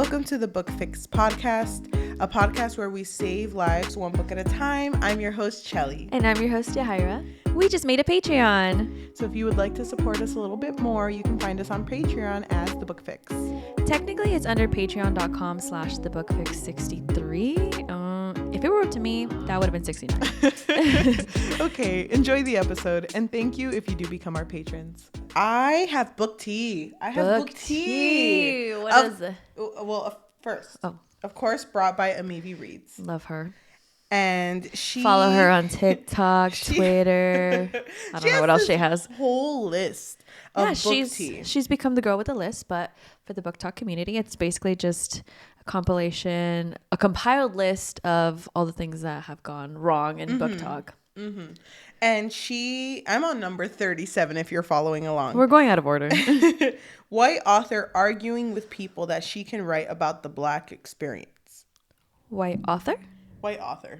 Welcome to the Book Fix podcast, a podcast where we save lives one book at a time. I'm your host, Chelly. And I'm your host, Yahira. We just made a Patreon. So if you would like to support us a little bit more, you can find us on Patreon as The Book Fix. Technically, it's under patreon.com/thebookfix63. If it were up to me, that would have been 69. Okay, enjoy the episode. And thank you if you do become our patrons. I have book tea. What is it? Well, first, Oh. of course, brought by Amivi Reads. Love her. And she... Follow her on TikTok, Twitter. I don't know what else she has. Whole list of book tea. She's become the girl with the list, but for the book talk community, it's basically just a compilation, a compiled list of all the things that have gone wrong in book talk. Mm-hmm. And I'm on number 37 if you're following along. We're going out of order. White author arguing with people that she can write about the Black experience. White author? White author.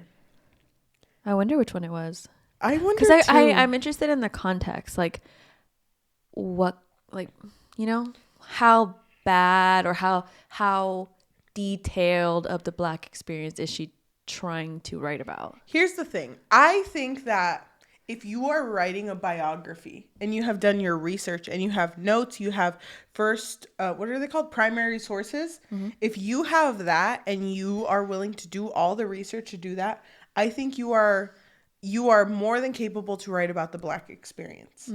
I wonder which one it was. I wonder because too. I'm interested in the context, like what, like, you know, how bad or how detailed of the Black experience is she trying to write about? Here's the thing. I think that if you are writing a biography and you have done your research and you have notes, you have first, what are they called? Primary sources. Mm-hmm. If you have that and you are willing to do all the research to do that, I think you are more than capable to write about the Black experience.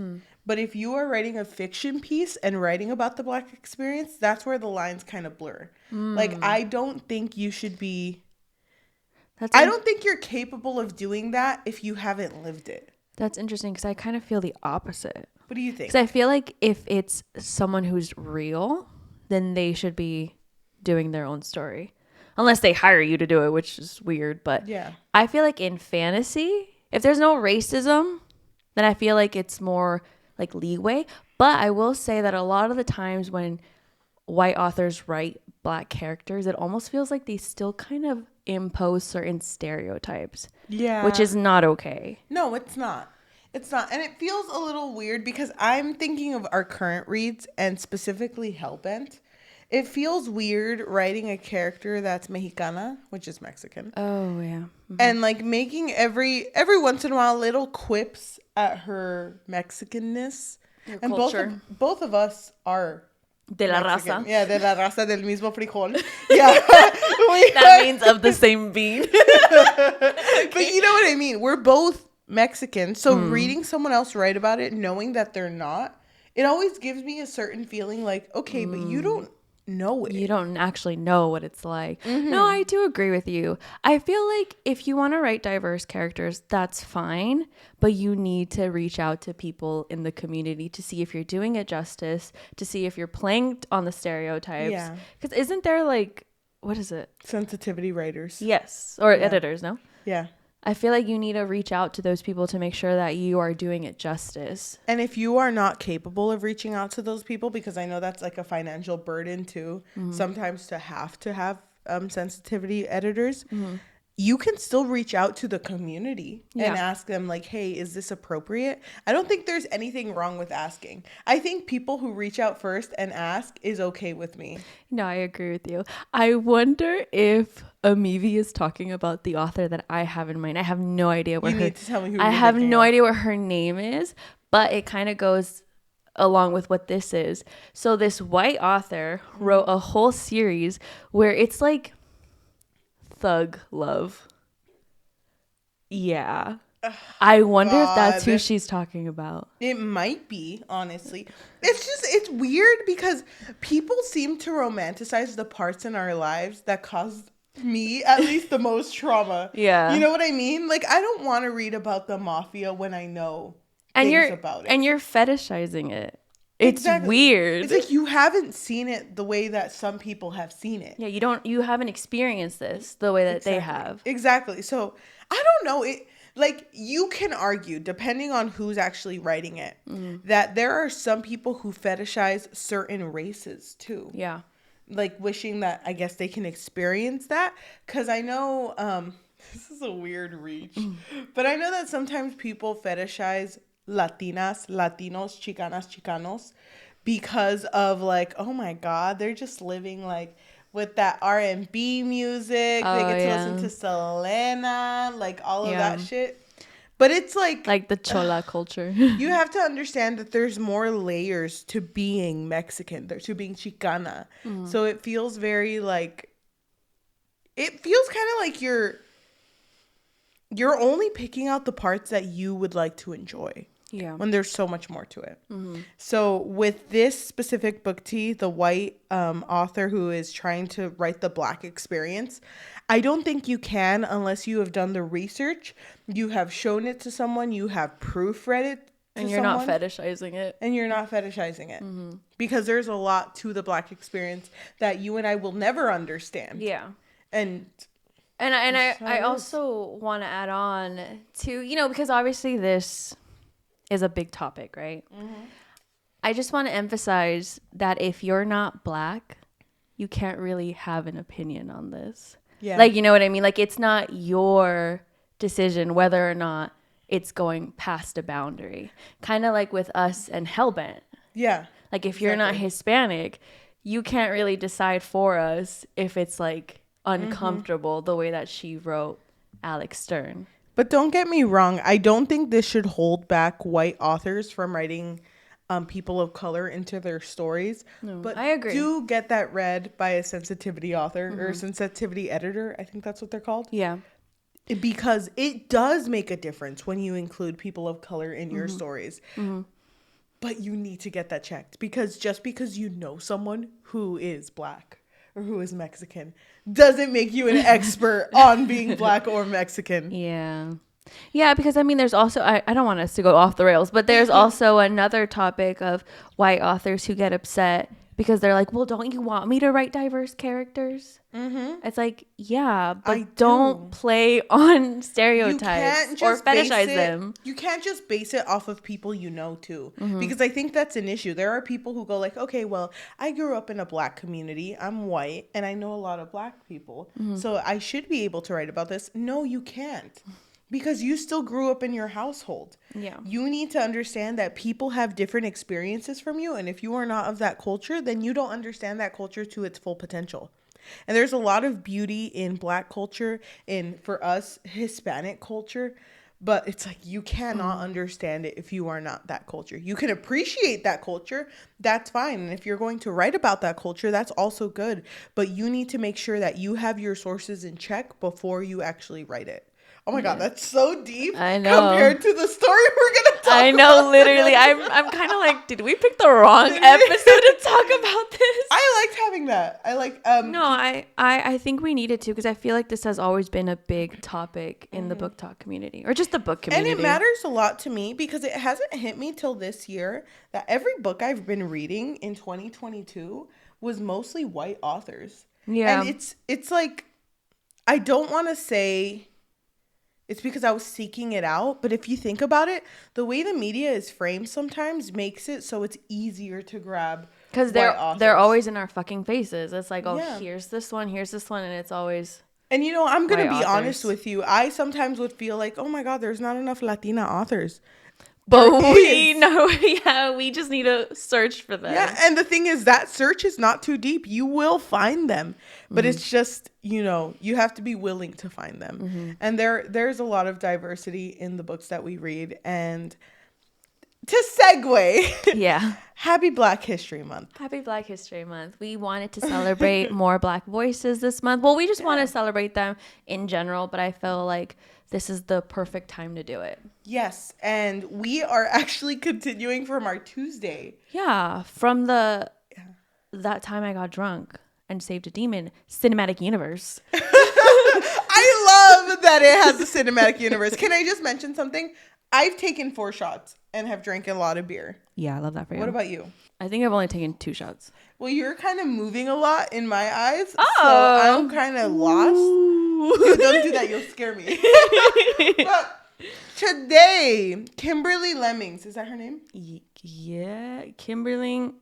But if you are writing a fiction piece and writing about the Black experience, that's where the lines kind of blur. Like, I don't think you should be... I don't think you're capable of doing that if you haven't lived it. That's interesting because I kind of feel the opposite. What do you think? Because I feel like if it's someone who's real, then they should be doing their own story. Unless they hire you to do it, which is weird. But yeah. I feel like in fantasy, if there's no racism, then I feel like it's more like leeway. But I will say that a lot of the times when white authors write Black characters, it almost feels like they still kind of impose certain stereotypes. Yeah. Which is not okay. No, it's not. It's not. And it feels a little weird because I'm thinking of our current reads and specifically Hellbent. It feels weird writing a character that's Mexicana, which is Mexican. Oh, yeah. Mm-hmm. And like making every once in a while little quips at her Mexicanness. Your and culture. both of us are De la Mexican. raza. Yeah, de la raza del mismo frijol. Yeah. That means of the same bean. Okay. But you know what I mean? We're both Mexican. So reading someone else write about it, knowing that they're not, it always gives me a certain feeling like, okay, but you don't know it. You don't actually know what it's like. No, I do agree with you. I feel like if you want to write diverse characters, that's fine, but you need to reach out to people in the community to see if you're doing it justice, to see if you're playing on the stereotypes. Yeah. Because isn't there like, what is it? Sensitivity writers. Yes. Or editors, no? Yeah. I feel like you need to reach out to those people to make sure that you are doing it justice. And if you are not capable of reaching out to those people, because I know that's like a financial burden too, sometimes to have sensitivity editors, you can still reach out to the community and ask them like, hey, is this appropriate? I don't think there's anything wrong with asking. I think people who reach out first and ask is okay with me. No, I agree with you. I wonder if Amivi is talking about the author that I have in mind. I have no idea what you need to tell me who I have no idea what her name is, but it kind of goes along with what this is. So this white author wrote a whole series where it's like thug love. Yeah. I wonder if that's who she's talking about. It might be, honestly. It's weird because people seem to romanticize the parts in our lives that caused me at least the most trauma. Yeah. You know what I mean? Like, I don't want to read about the mafia when I know things about it. And you're fetishizing it. It's weird. It's like you haven't seen it the way that some people have seen it. Yeah, you haven't experienced this the way that they have. Exactly. So I don't know. Like, you can argue, depending on who's actually writing it, that there are some people who fetishize certain races too. Yeah. Like wishing that, I guess, they can experience that. Because I know, this is a weird reach, but I know that sometimes people fetishize Latinas, Latinos, Chicanas, Chicanos, because of like, oh my God, they're just living like with that R&B music. Oh, They get to yeah. listen to Selena, like all of Yeah. that shit. But it's like the chola culture. you have to understand that there's more layers to being Mexican, to being Chicana. So it feels very like, it feels kind of like you're only picking out the parts that you would like to enjoy. Yeah. When there's so much more to it. So with this specific book tea, the white author who is trying to write the black experience, I don't think you can unless you have done the research, you have shown it to someone, you have proofread it to And you're someone, not fetishizing it. and you're not fetishizing it. Because there's a lot to the black experience that you and I will never understand. Yeah. And I also want to add on to, because obviously this is a big topic, right? I just want to emphasize that if you're not black, you can't really have an opinion on this. yeah. Like, you know what I mean? Like, it's not your decision whether or not it's going past a boundary. Kind of like with us and Hellbent. Yeah. Like, if you're not Hispanic, you can't really decide for us if it's, like, uncomfortable the way that she wrote Alex Stern. But don't get me wrong. I don't think this should hold back white authors from writing people of color into their stories. No, but I agree. do get that read by a sensitivity author or sensitivity editor. I think that's what they're called. Yeah. Because it does make a difference when you include people of color in your stories. But you need to get that checked. Because just because you know someone who is black or who is Mexican doesn't make you an expert on being black or Mexican. Yeah. Yeah, because I mean, there's also, I don't want us to go off the rails, but there's also another topic of white authors who get upset because they're like, well, don't you want me to write diverse characters? It's like, yeah, but don't play on stereotypes or fetishize them. You can't just base it off of people you know too. Because I think that's an issue. There are people who go like, okay, well, I grew up in a black community. I'm white and I know a lot of black people. So I should be able to write about this. No, you can't. Because you still grew up in your household. Yeah. You need to understand that people have different experiences from you. And if you are not of that culture, then you don't understand that culture to its full potential. And there's a lot of beauty in black culture, in, for us, Hispanic culture. But it's like you cannot understand it if you are not that culture. You can appreciate that culture. That's fine. And if you're going to write about that culture, that's also good. But you need to make sure that you have your sources in check before you actually write it. Oh my God, that's so deep. I know. Compared to the story we're gonna talk about. I know, literally. I'm kind of like, did we pick the wrong episode to talk about this? I liked having that. I like. No, I think we needed to because I feel like this has always been a big topic in the book talk community or just the book community. And it matters a lot to me because it hasn't hit me till this year that every book I've been reading in 2022 was mostly white authors. Yeah, and it's like, I don't want to say it's because I was seeking it out. But if you think about it, the way the media is framed sometimes makes it so it's easier to grab. Because they're always in our fucking faces. It's like, oh, here's this one, and it's always. And I'm going to be honest with you. I sometimes would feel like, oh my God, there's not enough Latina authors. But we know, we just need to search for them. Yeah, and the thing is that search is not too deep. You will find them. But it's just, you have to be willing to find them. And there's a lot of diversity in the books that we read. And to segue, yeah. Happy Black History Month. Happy Black History Month. We wanted to celebrate more Black voices this month. Well, we just want to celebrate them in general, but I feel like this is the perfect time to do it. Yes, and we are actually continuing from our Tuesday. Yeah, from that time I got drunk and saved a demon cinematic universe. I love that it has a cinematic universe. Can I just mention something? I've taken 4 shots and have drank a lot of beer. Yeah, I love that for you. What about you? I think I've only taken 2 shots. Well, you're kind of moving a lot in my eyes. Oh. So I'm kind of lost. Dude, don't do that. You'll scare me. But today, Kimberly Lemmings. Is that her name? Yeah. Kimberly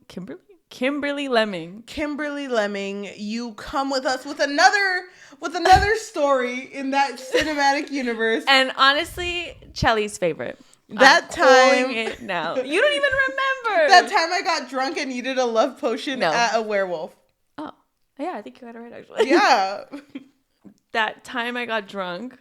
Lemming. Kimberly Lemming. You come with us with another story in that cinematic universe. And honestly, Chelly's favorite. That time, it now. You don't even remember. That time I got drunk and needed a love potion at a werewolf. Oh. Yeah, I think you got it right, actually. Yeah. That time I got drunk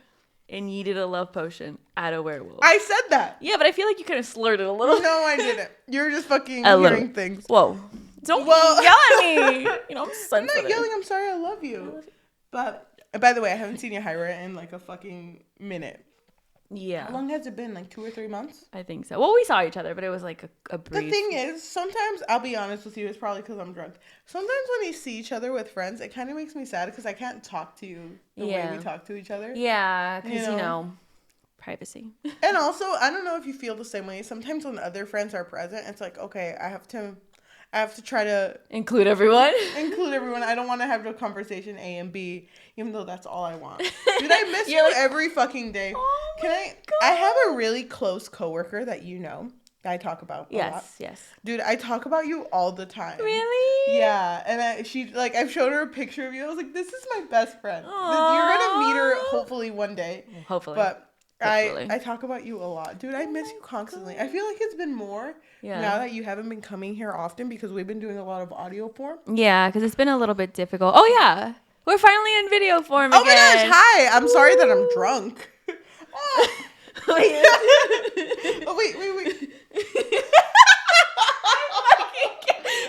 and yeeted a love potion at a werewolf. I said that. Yeah, but I feel like you kind of slurred it a little. No, I didn't. You're just fucking A hearing little. things. Whoa. Don't Well- yell at me. You know, I'm I'm sensitive. not yelling. I'm sorry. I love you. But by the way, I haven't seen Yahaira in like a fucking minute. Yeah. How long has it been? Like 2 or 3 months? I think so. Well, we saw each other, but it was like a brief. The thing is, sometimes, I'll be honest with you, it's probably because I'm drunk. Sometimes when you see each other with friends, it kind of makes me sad because I can't talk to you the way we talk to each other. Yeah, because, you know, privacy. And also, I don't know if you feel the same way. Sometimes when other friends are present, it's like, okay, I have to try to Include everyone. include everyone. I don't want to have a conversation A and B, even though that's all I want. Dude, I miss you like, every fucking day. Oh Can I have a really close coworker that you know that I talk about a lot. Yes. Dude, I talk about you all the time. Really? Yeah, and I've shown her a picture of you. I was like, this is my best friend. Aww. You're gonna meet her hopefully one day. Hopefully. But Hopefully. I talk about you a lot. Dude, I miss you constantly. I feel like it's been more now that you haven't been coming here often because we've been doing a lot of audio form. Yeah, because it's been a little bit difficult. Oh, yeah. We're finally in video form again. Oh my gosh, hi. I'm sorry that I'm drunk. Oh, wait.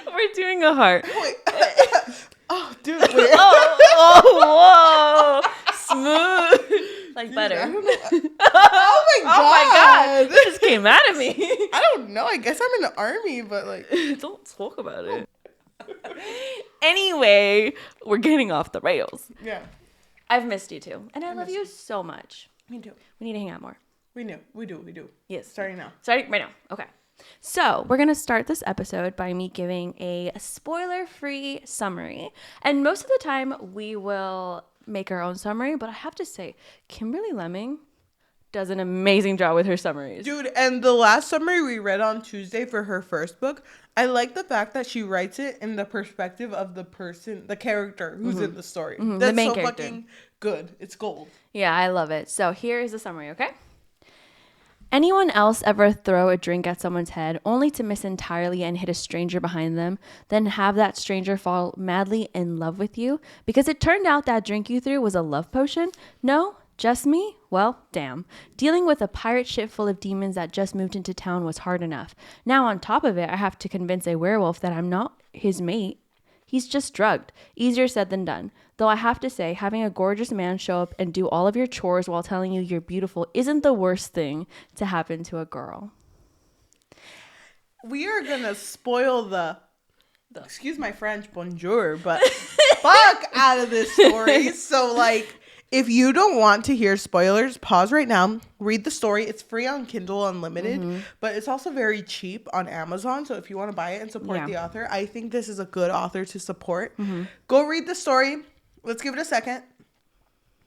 We're doing a heart. Wait. Oh, dude. Wait. Whoa. Smooth. Like butter. I don't know. Oh my god. Oh my god. This just came out of me. I don't know. I guess I'm in the army, but like. Don't talk about it. Anyway, we're getting off the rails. Yeah. I've missed you too. And I love you so much. Me too. We need to hang out more. We do. Yes. Starting now. Starting right now. Okay. So we're going to start this episode by me giving a spoiler-free summary. And most of the time we will make our own summary, but I have to say, Kimberly Lemming does an amazing job with her summaries. Dude, and the last summary we read on Tuesday for her first book, I like the fact that she writes it in the perspective of the person, the character who's in the story. That's the main so character. fucking good. It's gold. Yeah, I love it. So here is the summary, okay? Anyone else ever throw a drink at someone's head only to miss entirely and hit a stranger behind them, then have that stranger fall madly in love with you? Because it turned out that drink you threw was a love potion? No? Just me? Well, damn. Dealing with a pirate ship full of demons that just moved into town was hard enough. Now on top of it, I have to convince a werewolf that I'm not his mate. He's just drugged. Easier said than done. Though I have to say, having a gorgeous man show up and do all of your chores while telling you you're beautiful isn't the worst thing to happen to a girl. We are gonna spoil the excuse my French, bonjour, but fuck out of this story. So like, if you don't want to hear spoilers, pause right now, read the story. It's free on Kindle Unlimited, but it's also very cheap on Amazon. So if you want to buy it and support the author, I think this is a good author to support. Go read the story. Let's give it a second.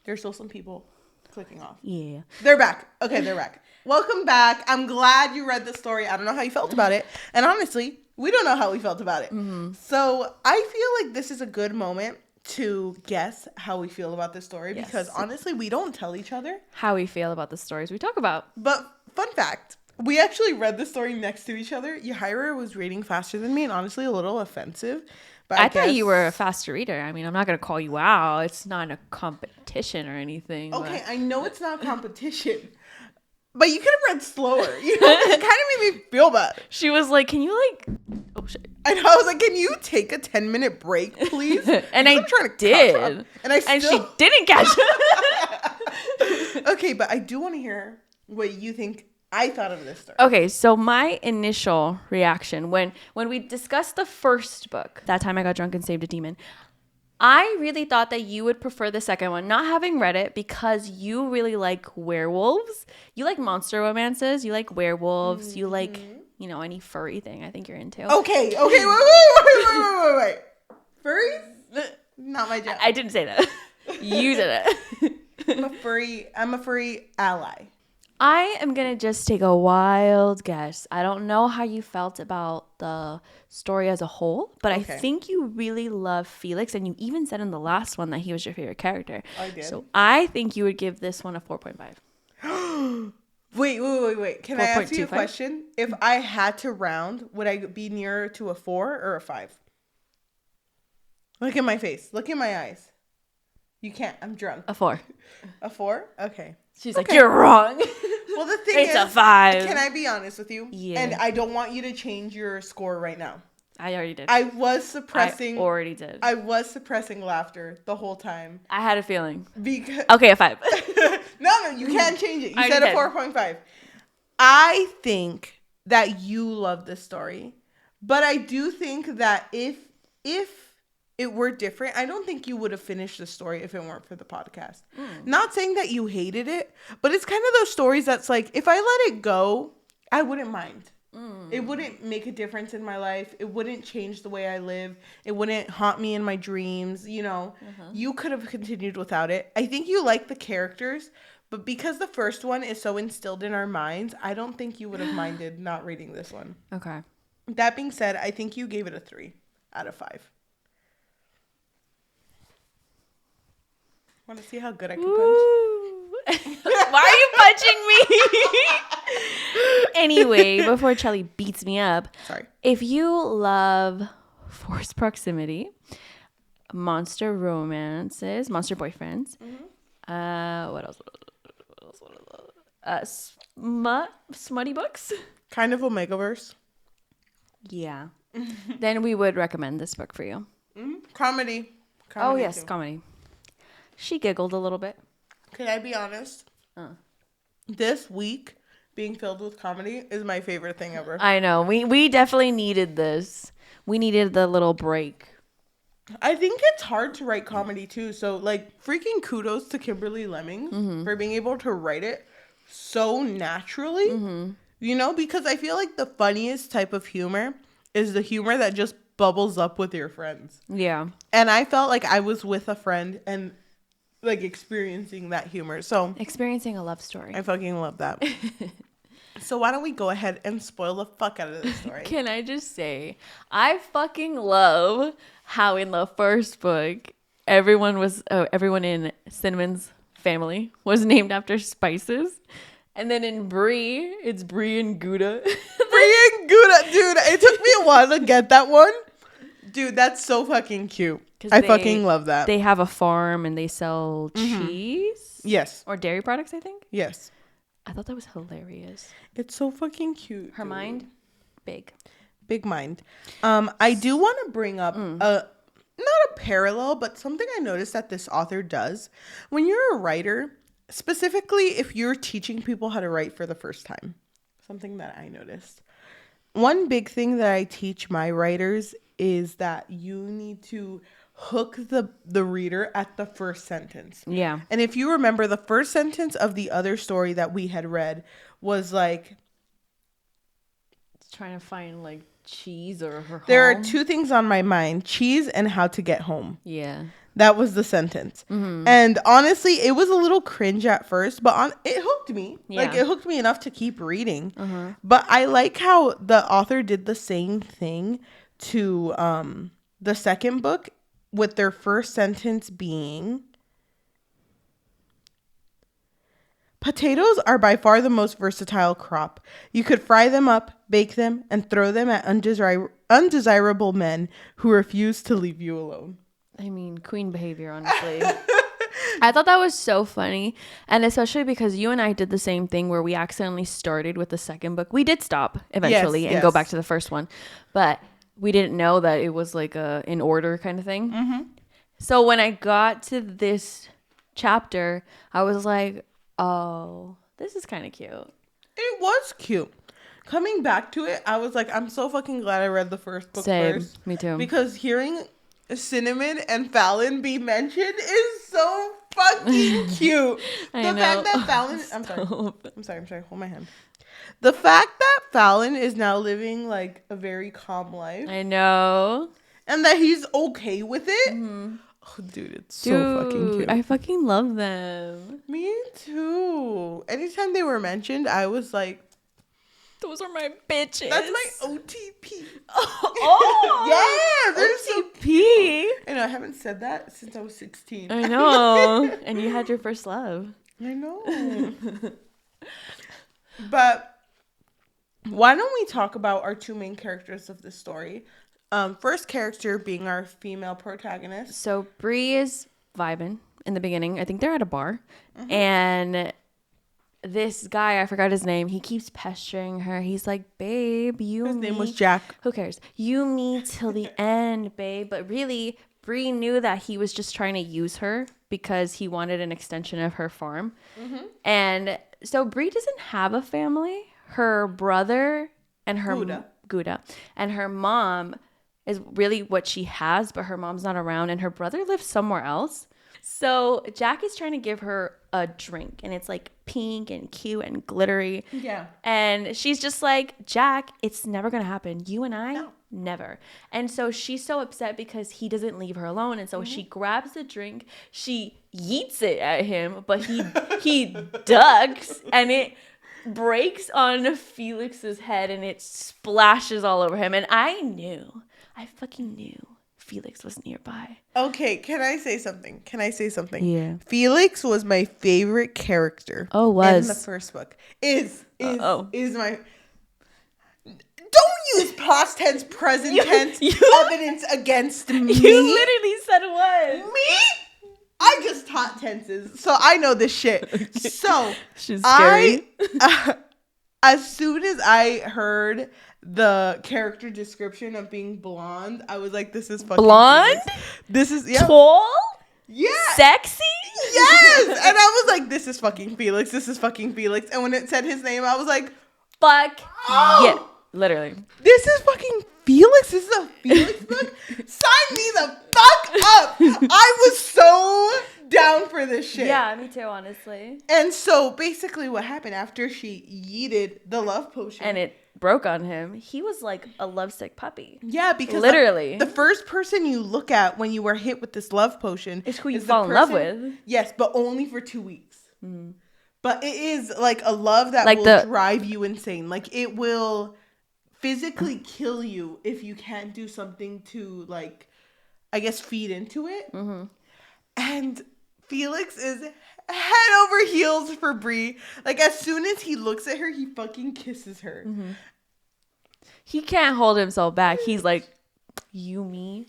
There's still some people clicking off. Yeah. They're back. Okay, they're back. Welcome back. I'm glad you read the story. I don't know how you felt about it. And honestly, we don't know how we felt about it. So I feel like this is a good moment to guess how we feel about this story because honestly, we don't tell each other How we feel about the stories we talk about. But fun fact, we actually read the story next to each other. Yahaira was reading faster than me and honestly a little offensive. But I thought you were a faster reader. I mean, I'm not going to call you out. It's not a competition or anything. Okay, I know it's not competition. But you could have read slower. You know, it kind of made me feel bad. She was like, can you oh shit. I know. I was like, can you take a 10-minute break, please? And I I'm trying to did. catch up. And she didn't catch up. Okay, but I do want to hear what you think I thought of this story. Okay, so my initial reaction when we discussed the first book, That Time I Got Drunk and Saved a Demon, I really thought that you would prefer the second one, not having read it, because you really like werewolves. You like monster romances. You like werewolves. You like, any furry thing I think you're into. Okay, wait. Furries? Not my job. I didn't say that. You did it. I'm a furry ally. I am going to just take a wild guess. I don't know how you felt about the story as a whole, but I think you really love Felix, and you even said in the last one that he was your favorite character. I did. So I think you would give this one a 4.5. Wait. Can I ask you a 4.25? question? If I had to round, would I be nearer to a 4 or a 5? Look at my face. Look in my eyes. You can't. I'm drunk. A 4. A 4? Okay. She's like, you're wrong. Well, the thing It's is, a 5. can I be honest with you? Yeah. And I don't want you to change your score right now. I already did. I was suppressing. I already did. I was suppressing laughter the whole time. I had a feeling. Because Okay, a 5. no, you can't change it. You I said a did. 4.5. I think that you love this story, but I do think that if it were different, I don't think you would have finished the story if it weren't for the podcast. Not saying that you hated it, but it's kind of those stories that's like, if I let it go, I wouldn't mind. It wouldn't make a difference in my life. It wouldn't change the way I live. It wouldn't haunt me in my dreams. You know, you could have continued without it. I think you like the characters, but because the first one is so instilled in our minds, I don't think you would have minded not reading this one. Okay. That being said, I think you gave it a 3 out of 5. Want to see how good I can punch? Why are you punching me? Anyway, before Charlie beats me up. Sorry. If you love forced proximity, monster romances, monster boyfriends, what else? Smutty books. Kind of Omegaverse. Yeah. Then we would recommend this book for you. Comedy. Oh, yes, too. comedy. She giggled a little bit. Can I be honest? This week being filled with comedy is my favorite thing ever. I know. We definitely needed this. We needed the little break. I think it's hard to write comedy too. So like freaking kudos to Kimberly Lemming for being able to write it so naturally. You know, because I feel like the funniest type of humor is the humor that just bubbles up with your friends. Yeah. And I felt like I was with a friend and like experiencing that humor. So Experiencing a love story. I fucking love that. So why don't we go ahead and spoil the fuck out of this story? Can I just say, I fucking love how in the first book, everyone in Cinnamon's family was named after spices. And then in Brie, it's Brie and Gouda. Brie and Gouda. Dude, it took me a while to get that one. Dude, that's so fucking cute. I fucking love that. They have a farm and they sell cheese. Yes. Or dairy products, I think. Yes. I thought that was hilarious. It's so fucking cute. Her mind, big. Big mind. I do want to bring up not a parallel, but something I noticed that this author does. When you're a writer, specifically if you're teaching people how to write for the first time, something that I noticed. One big thing that I teach my writers is that you need to hook the reader at the first sentence. Yeah. And if you remember, the first sentence of the other story that we had read was like, Trying to find like cheese or her there home. are 2 things on my mind: cheese and how to get home. Yeah. That was the sentence. And honestly, it was a little cringe at first, but it hooked me. Yeah. Like, it hooked me enough to keep reading. But I like how the author did the same thing to the second book, with their first sentence being, potatoes are by far the most versatile crop. You could fry them up, bake them, and throw them at undesirable men who refuse to leave you alone. I mean, queen behavior, honestly. I thought that was so funny. And especially because you and I did the same thing where we accidentally started with the second book. We did stop eventually and go back to the first one. But we didn't know that it was like a in order kind of thing. So when I got to this chapter, I was like, oh, this is kind of cute. It was cute. Coming back to it, I was like, I'm so fucking glad I read the first book first. Me too. Because hearing Cinnamon and Fallon be mentioned is so fucking cute. I The know. fact that Fallon... I'm sorry. Hold my hand. The fact that Fallon is now living like a very calm life. I know. And that he's okay with it. Oh, dude, it's so fucking cute. I fucking love them. Me too. Anytime they were mentioned, I was like, Those are my bitches. that's my OTP. Oh, Yeah, they're OTP. I know, I haven't said that since I was 16. I know. And you had your first love. I know. But why don't we talk about our 2 main characters of the story? First character being our female protagonist. So Bree is vibing in the beginning. I think they're at a bar. And this guy, I forgot his name, he keeps pestering her. He's like, babe, His name was Jack. Who cares? You me till the end, babe. But really, Bree knew that he was just trying to use her because he wanted an extension of her farm. And so Bree doesn't have a family. Her brother and her Gouda and her mom is really what she has, but her mom's not around and her brother lives somewhere else. So Jack is trying to give her a drink and it's like pink and cute and glittery. Yeah. And she's just like, Jack, it's never going to happen. You and I, never. And so she's so upset because he doesn't leave her alone. And so she grabs the drink, she yeets it at him, but he ducks and it breaks on Felix's head and it splashes all over him. And I fucking knew Felix was nearby. Okay, can I say something? Yeah. Felix was my favorite character. Oh, was. In the first book. Is my... Don't use past tense, present tense evidence against me. You literally said was. Me? I just taught tenses, so I know this shit. So, she's scary. As soon as I heard the character description of being blonde, I was like, this is fucking blonde? Felix. This is tall? Yeah. Sexy? Yes. And I was like, this is fucking Felix. This is fucking Felix. And when it said his name, I was like, fuck. Oh. Yeah. Literally. This is fucking Felix. This is a Felix book. Sign me the fuck up. I was so down for this shit. Yeah, me too, honestly. And so basically what happened after she yeeted the love potion. And it broke on him. He was like a lovesick puppy. Yeah, because literally the first person you look at when you were hit with this love potion is who you fall in love with. Yes, but only for 2 weeks. Mm. But it is like a love that will drive you insane. Like it will physically kill you if you can't do something to, like, I guess, feed into it. Mm-hmm. And Felix is head over heels for Bree. Like, as soon as he looks at her, he fucking kisses her. Mm-hmm. He can't hold himself back. He's like, you, me,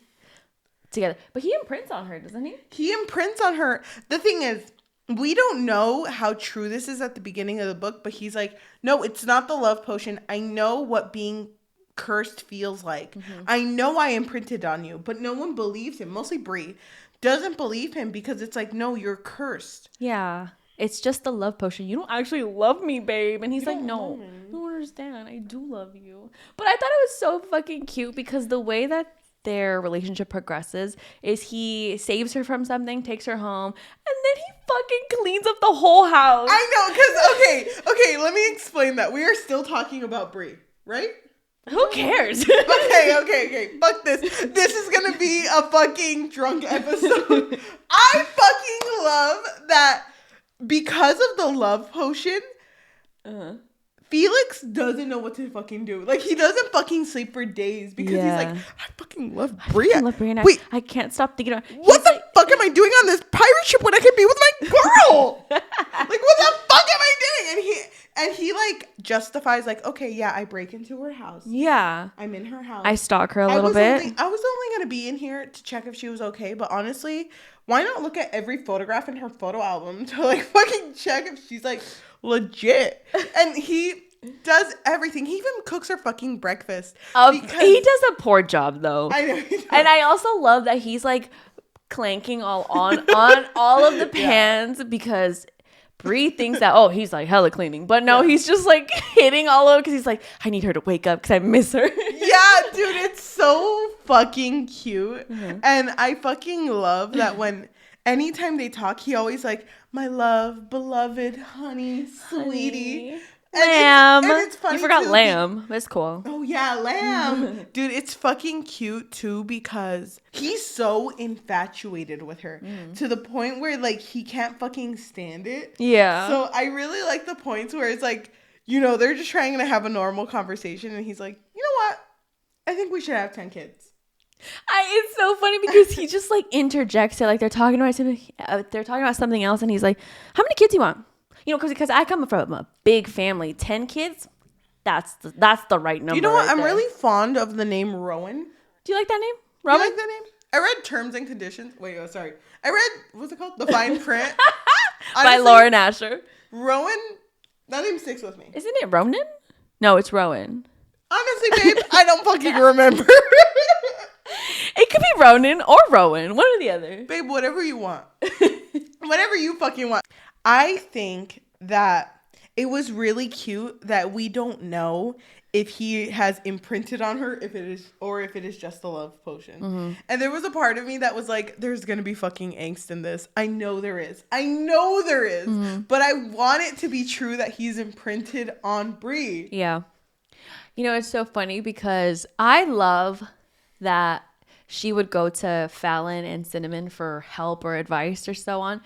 together. But he imprints on her, doesn't he? He imprints on her. The thing is, we don't know how true this is at the beginning of the book, but he's like, no, it's not the love potion. I know what being cursed feels like. Mm-hmm. I know I imprinted on you, but no one believes him. Mostly Bree doesn't believe him because it's like, no, you're cursed. Yeah. It's just the love potion. You don't actually love me, babe. And he's like, no, you don't understand. I do love you. But I thought it was so fucking cute because the way that their relationship progresses is he saves her from something, takes her home, and then he fucking cleans up the whole house. I know, because, okay, let me explain that. We are still talking about Bree, right? Who cares? Okay. Fuck this. This is gonna be a fucking drunk episode. I fucking love that because of the love potion, Felix doesn't know what to fucking do. Like, he doesn't fucking sleep for days because he's like, I fucking love Brie. Wait, I can't stop thinking about what the fuck am I doing on this pirate ship when I could be with my girl? Like, what the fuck am I doing? And he like justifies, like, okay, yeah, I break into her house. Yeah. I'm in her house. I stalk her a little bit. I was only going to be in here to check if she was okay. But honestly, why not look at every photograph in her photo album to like fucking check if she's like legit? And he does everything. He even cooks her fucking breakfast. He does a poor job though. I know. And I also love that he's like clanking all on all of the pans because Bree thinks that, he's like hella cleaning. But no, he's just like hitting all over because he's like, I need her to wake up because I miss her. Yeah, dude, it's so fucking cute. Mm-hmm. And I fucking love that anytime they talk, he always like, my love, beloved, honey, sweetie. Lamb. And it's funny. You forgot too, Lamb. That's cool. Oh, yeah, Lamb. Dude, it's fucking cute, too, because he's so infatuated with her to the point where, like, he can't fucking stand it. Yeah. So I really like the points where it's like, you know, they're just trying to have a normal conversation. And he's like, you know what? I think we should have 10 kids. It's so funny because he just, like, interjects it. Like, they're talking about something else. And he's like, how many kids do you want? You know, because I come from a big family, 10 kids, that's the right number. You know what? right I'm there. really fond of the name Rowan. Do Do you like that name? You like that name? I read Terms and Conditions. Wait, sorry. I read, what's it called? The Fine Print. By Lauren Asher. Rowan, that name sticks with me. Isn't it Ronan? No, it's Rowan. Honestly, babe, I don't fucking remember. It could be Ronan or Rowan. One or the other. Babe, whatever you want. Whatever you fucking want. I think that it was really cute that we don't know if he has imprinted on her, if it is just a love potion. Mm-hmm. And there was a part of me that was like, there's gonna be fucking angst in this. I know there is. Mm-hmm. But I want it to be true that he's imprinted on Bree. Yeah. You know, it's so funny because I love that she would go to Fallon and Cinnamon for help or advice or so on.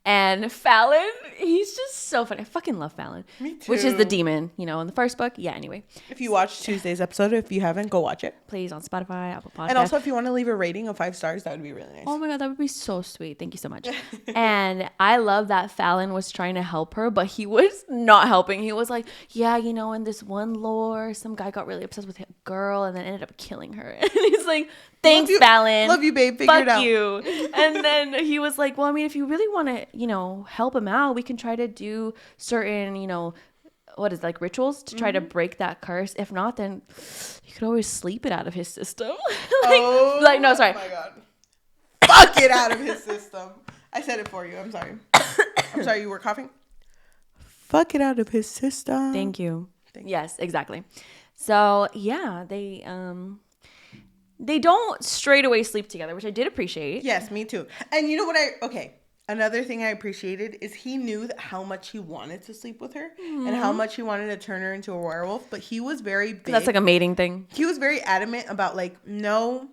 And Fallon, he's just so funny. I fucking love Fallon. Me too. Which is the demon, you know, in the first book. Yeah, anyway. If you watched Tuesday's episode, if you haven't, go watch it. Please, on Spotify, Apple Podcasts. And also, if you want to leave a rating of 5 stars, that would be really nice. Oh my God, that would be so sweet. Thank you so much. And I love that Fallon was trying to help her, but he was not helping. He was like, yeah, you know, in this one lore, some guy got really obsessed with a girl and then ended up killing her. And he's like, thanks, Fallon. Love you, babe. Figure it out. Fuck you. And then he was like, well, I mean, if you really want to, you know, help him out, we can try to do certain, you know, what is it, like rituals to try to break that curse. If not, then you could always sleep it out of his system. No, sorry. Oh my God. Fuck it out of his system. I said it for you. I'm sorry. I'm sorry, you were coughing. Fuck it out of his system. Thank you. Yes, exactly. So yeah, they don't straight away sleep together, which I did appreciate. Yes, me too. And you know what another thing I appreciated is he knew how much he wanted to sleep with her and how much he wanted to turn her into a werewolf, but he was very big. That's like a mating thing. He was very adamant about like, no,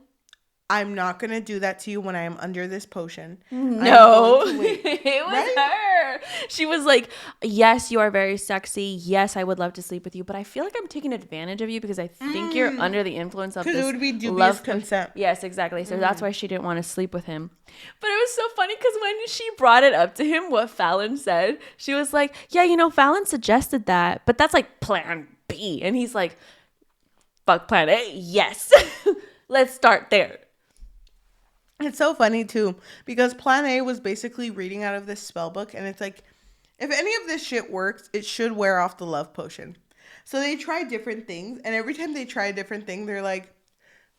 I'm not going to do that to you when I am under this potion. No, it was her. She was like, yes, you are very sexy. Yes, I would love to sleep with you, but I feel like I'm taking advantage of you because I think you're under the influence of this. Because it would be dubious consent. Yes, exactly. So that's why she didn't want to sleep with him. But it was so funny because when she brought it up to him, what Fallon said, she was like, yeah, you know, Fallon suggested that, but that's like plan B. And he's like, fuck plan A. Yes. Let's start there. It's so funny too because plan A was basically reading out of this spell book, and it's like, if any of this shit works, it should wear off the love potion. So they try different things, and every time they try a different thing, they're like,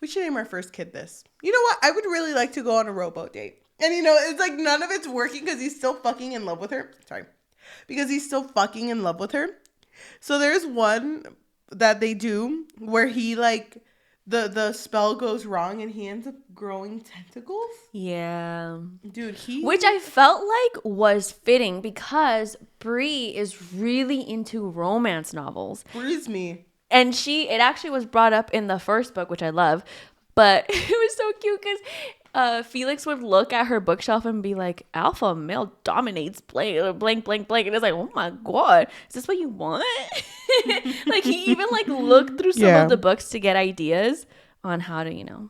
we should name our first kid this. You know what? I would really like to go on a rowboat date. And you know, it's like none of it's working because he's still fucking in love with her. Because he's still fucking in love with her. So there's one that they do where he like, the spell goes wrong and he ends up growing tentacles. Yeah. Dude, which I felt like was fitting because Bree is really into romance novels. Bree's me. And it actually was brought up in the first book, which I love. But it was so cute because Felix would look at her bookshelf and be like, alpha male dominates blank, blank, blank, blank. And it's like, oh my God, is this what you want? Like he even like looked through some of the books to get ideas on how to, you know,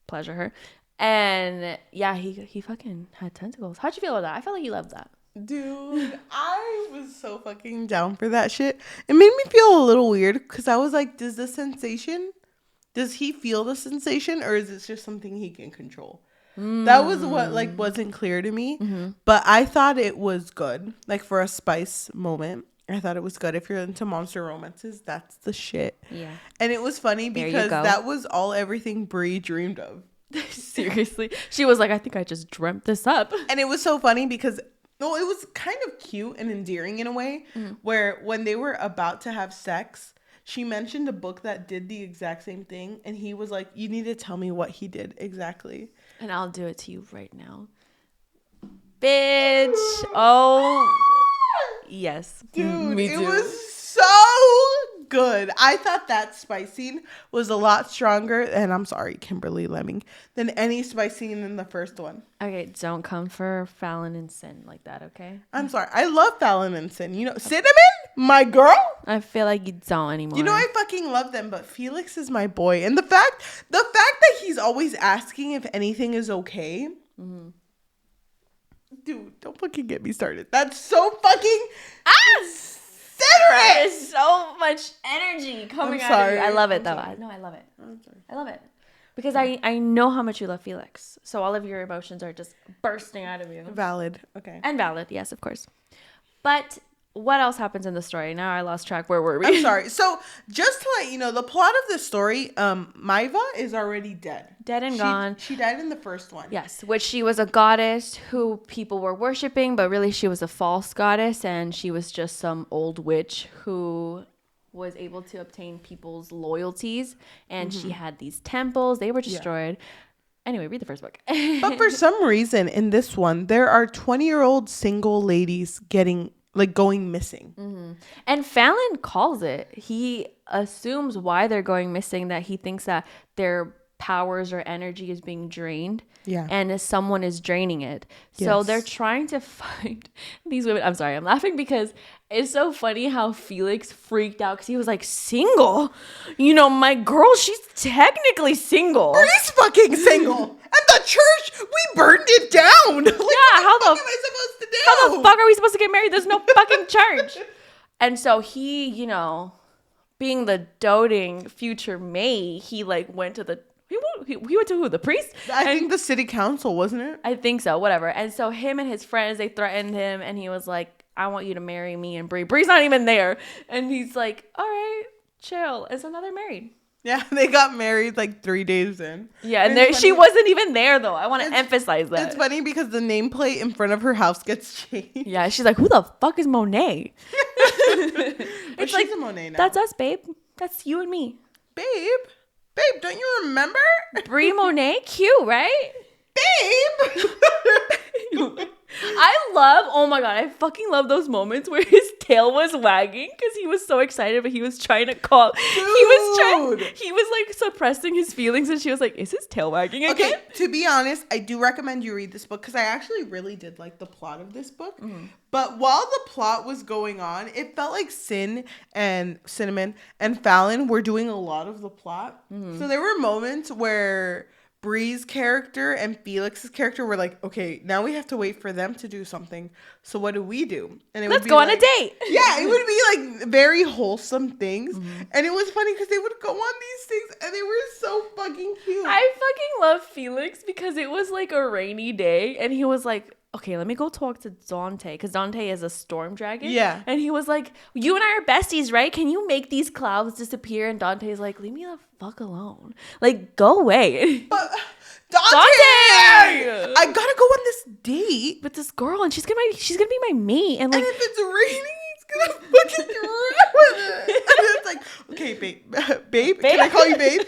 pleasure her. And yeah, he fucking had tentacles. How'd you feel about that? I felt like you loved that. Dude, I was so fucking down for that shit. It made me feel a little weird because I was like, does he feel the sensation or is it just something he can control? That was what like wasn't clear to me. But I thought it was good. Like for a spice moment, I thought it was good. If you're into monster romances, that's the shit. Yeah. And it was funny because that was everything Bree dreamed of. Seriously. She was like, I think I just dreamt this up. And it was so funny because it was kind of cute and endearing in a way where when they were about to have sex, she mentioned a book that did the exact same thing. And he was like, you need to tell me what he did exactly. And I'll do it to you right now. Bitch. Oh, yes. Dude, me too. It was so good. I thought that spice scene was a lot stronger, and I'm sorry, Kimberly Lemming, than any spice scene in the first one. Okay, don't come for Fallon and Sin like that, okay? I'm sorry. I love Fallon and Sin. You know, Cinnamon, my girl. I feel like you don't anymore. You know, I fucking love them, but Felix is my boy. And the fact that he's always asking if anything is okay. Dude, don't fucking get me started. That's so fucking there's so much energy coming out of you. I love it though. I love it. I love it. Because I know how much you love Felix. So all of your emotions are just bursting out of you. Valid. Okay. And valid, yes, of course. But what else happens in the story? Now I lost track. Where were we? I'm sorry. So just to let you know, the plot of the story, Maiva is already dead. Dead and gone. She died in the first one. Yes, which she was a goddess who people were worshiping, but really she was a false goddess, and she was just some old witch who was able to obtain people's loyalties, and she had these temples. They were destroyed. Anyway, read the first book. But for some reason, in this one, there are 20-year-old single ladies going missing. And Fallon calls it. He assumes why they're going missing, that he thinks that their powers or energy is being drained. Yeah. And someone is draining it. So Yes. they're trying to find these women. I'm sorry, I'm laughing because it's so funny how Felix freaked out because he was like, single? You know, my girl, she's technically single. Bree's fucking single. At the church, we burned it down. Like, How what am I supposed to do? How the fuck are we supposed to get married? There's no fucking church. And so he, being the doting future mate, he went to the he went to who? The priest? I think the city council, wasn't it? I think so, whatever. And so him and his friends, they threatened him, and he was like, I want you to marry me and Bree. Bree's not even there. And he's like, all right, chill. And so now they're married. Yeah, they got married 3 days in. Yeah, and she wasn't even there, though. I want to emphasize that. It's funny because the nameplate in front of her house gets changed. Yeah, she's like, who the fuck is Monet? But she's a Monet now. That's us, babe. That's you and me. Babe, don't you remember? Brie Monet? Cute, right? Babe! Oh my god, I fucking love those moments where his tail was wagging because he was so excited, but he was trying to call. Dude. He was suppressing his feelings, and she was like, is his tail wagging again? Okay, to be honest, I do recommend you read this book because I actually really did like the plot of this book. Mm-hmm. But while the plot was going on, it felt like Cinnamon and Fallon were doing a lot of the plot. Mm-hmm. So there were moments where Bree's character and Felix's character were like, okay, now we have to wait for them to do something. So what do we do? And let's go on a date. Yeah, it would be very wholesome things. Mm-hmm. And it was funny because they would go on these things and they were so fucking cute. I fucking love Felix because it was a rainy day and he was like, okay, let me go talk to Dante because Dante is a storm dragon. Yeah. And he was like, you and I are besties, right? Can you make these clouds disappear? And Dante's like, leave me the fuck alone. Go away. But Dante! I gotta go on this date with this girl and she's gonna be my mate. And if it's raining, it's gonna fucking ruin it. And it's like, okay, babe, can I call you babe?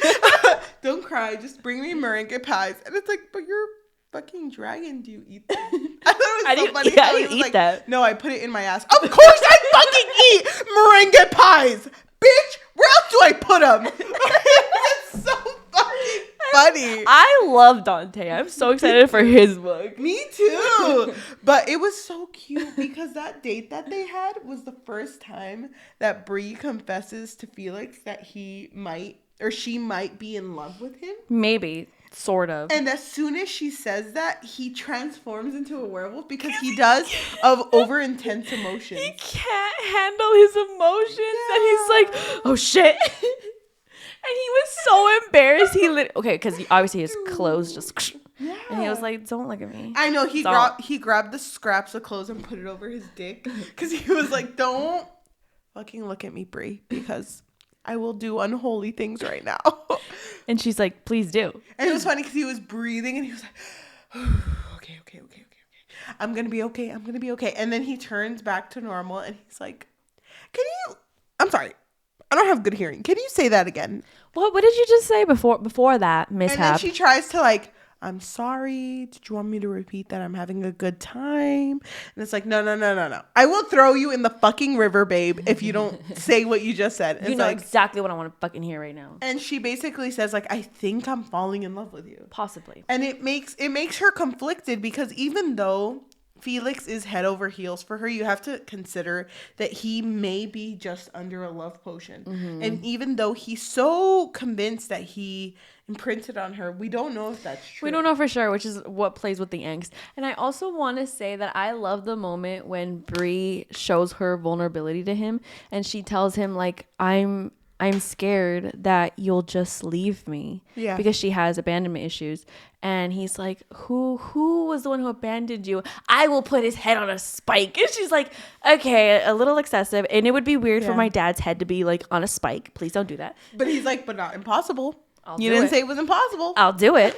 Don't cry, just bring me meringue pies. And it's like, but you're fucking dragon, do you eat that? I thought it was so funny. How do you eat that? No, I put it in my ass. Of course I fucking eat meringue pies, bitch. Where else do I put them? It's so fucking funny. I love Dante. I'm so excited for his book. Me too. But it was so cute because that date that they had was the first time that Bree confesses to Felix that he might or she might be in love with him. Maybe. Sort of. And as soon as she says that, he transforms into a werewolf because he does of over intense emotions. He can't handle his emotions. Yeah. And he's like, oh shit. And he was so embarrassed. Okay, because obviously his clothes just... Yeah. And he was like, don't look at me. I know. He grabbed the scraps of clothes and put it over his dick because he was like, don't fucking look at me, Brie, because I will do unholy things right now. And she's like, please do. And it was funny because he was breathing and he was like, okay. I'm going to be okay. And then he turns back to normal and he's like, I'm sorry. I don't have good hearing. Can you say that again? What did you just say before that mishap? And then she tries to I'm sorry. Did you want me to repeat that? I'm having a good time. And it's like, no. I will throw you in the fucking river, babe, if you don't say what you just said. You know exactly what I want to fucking hear right now. And she basically says, I think I'm falling in love with you. Possibly. And it makes her conflicted because even though Felix is head over heels for her, you have to consider that he may be just under a love potion. Mm-hmm. And even though he's so convinced that he imprinted on her, we don't know if that's true. We don't know for sure, which is what plays with the angst. And I also want to say that I love the moment when Bree shows her vulnerability to him and she tells him I'm I'm scared that you'll just leave me. Yeah. Because she has abandonment issues. And he's like, who was the one who abandoned you? I will put his head on a spike. And she's like, okay, a little excessive. And it would be weird for my dad's head to be like on a spike. Please don't do that. But he's like, but not impossible. You do didn't it. say it was impossible. I'll do it.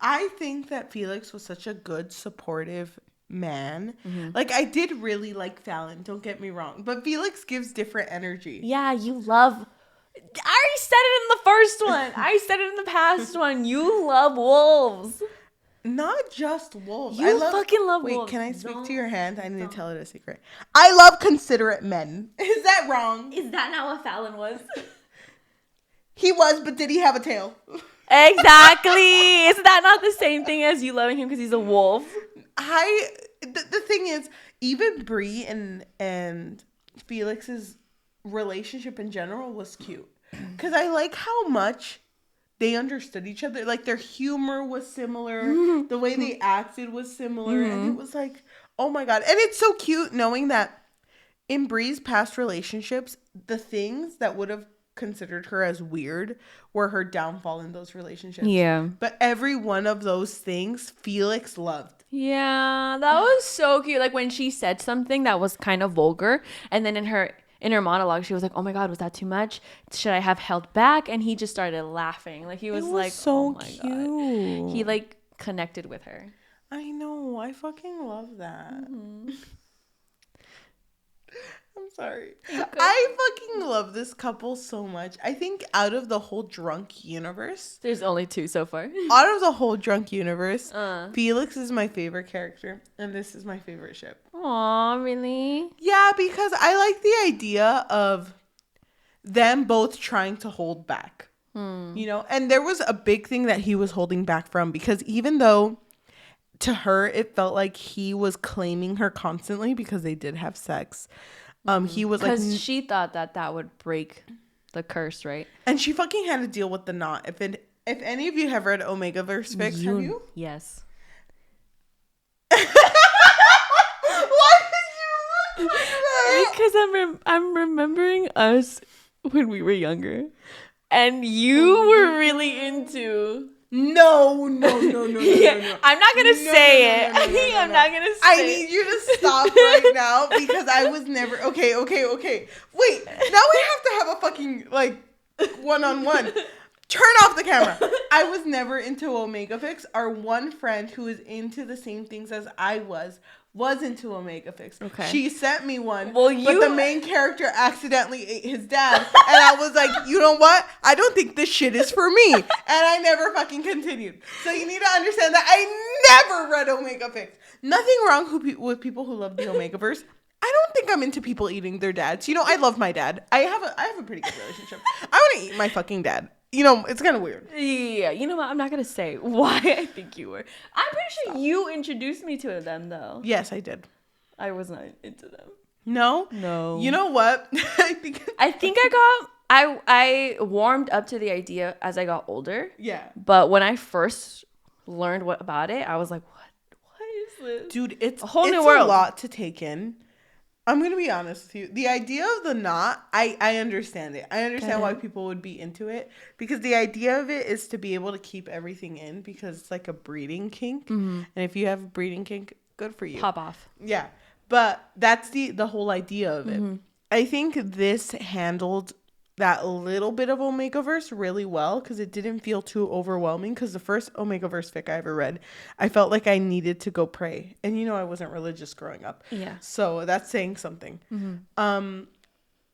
I think that Felix was such a good, supportive man. Like, I did really like Fallon, don't get me wrong. But Felix gives different energy. Yeah, you love... I already said it in the first one. I said it in the past one. You love wolves. Not just wolves. You fucking love wolves. Wait, can I speak to your hand? I need to tell it a secret. I love considerate men. Is that wrong? Is that not what Fallon was? He was, but did he have a tail? Exactly. Is that not the same thing as you loving him because he's a wolf? The thing is, even Bree and Felix's relationship in general was cute. Because I like how much they understood each other. Like, their humor was similar. The way they acted was similar. And it was like, oh my God. And it's so cute knowing that in Bree's past relationships, the things that would have considered her as weird were her downfall in those relationships. Yeah. But every one of those things Felix loved. Yeah, that was so cute. Like when she said something that was kind of vulgar, and then in her monologue, she was like, "Oh my God, was that too much? Should I have held back?" And he just started laughing. Like he was like, so "Oh my cute." God." He like connected with her. I know. I fucking love that. I'm sorry. I fucking love this couple so much. I think out of the whole drunk universe, There's only 2 so far. out of the whole drunk universe, Felix is my favorite character, and this is my favorite ship. Aw, really? Yeah, because I like the idea of them both trying to hold back. You know, and there was a big thing that he was holding back from, because even though to her it felt like he was claiming her constantly because they did have sex. He was like, because she thought that would break the curse, right? and she fucking had to deal with the knot. If any of you have read Omegaverse fics, have you? Yes. Why did you look like that? Because I'm remembering us when we were younger, and you were really into. No. Yeah, I'm not gonna say it. I'm not gonna say I need you to stop right now, because I was never okay. Wait, now we have to have a fucking like one-on-one. Turn off the camera. I was never into Omega Fix. Our one friend who is into the same things as I was into Omega Fix. Okay. She sent me one. Well, but the main character accidentally ate his dad. And I was like, you know what? I don't think this shit is for me. And I never fucking continued. So you need to understand that I never read Omega Fix. Nothing wrong with people who love the Omegaverse. I don't think I'm into people eating their dads. You know, I love my dad. I have a pretty good relationship. I want to eat my fucking dad. You know, it's kind of weird. Yeah, you know what? I'm not gonna say why I think you were. I'm pretty sure you introduced me to them, though. Yes, I did. I was not into them. No? You know what? I think I warmed up to the idea as I got older. Yeah. But when I first learned about it, I was like, what is this? Dude, it's a whole new a world. lot to take in. I'm going to be honest with you. The idea of the knot, I understand it. I understand why people would be into it, because the idea of it is to be able to keep everything in, because it's like a breeding kink. And if you have a breeding kink, good for you. Pop off. Yeah. But that's the whole idea of it. I think this handled that little bit of Omegaverse really well, because it didn't feel too overwhelming. Because the first Omegaverse fic I ever read, I felt like I needed to go pray, and you know I wasn't religious growing up. Yeah. So that's saying something. That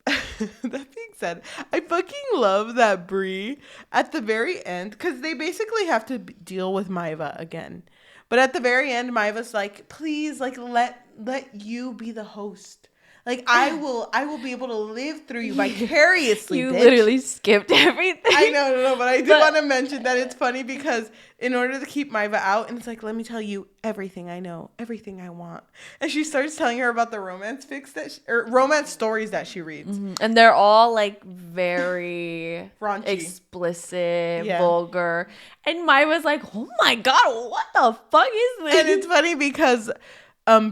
being said, I fucking love that Brie at the very end, because they basically have to deal with Maiva again. But at the very end, Maiva's like, please, like let you be the host. Like, I will be able to live through you vicariously, You bitch. literally skipped everything. I know, but I do want to mention that it's funny, because in order to keep Maiva out, and it's like, let me tell you everything I know, everything I want. And she starts telling her about the romance fics or romance stories that she reads. And they're all like very Raunchy. explicit, vulgar. And Maiva's like, oh my God, what the fuck is this? And it's funny because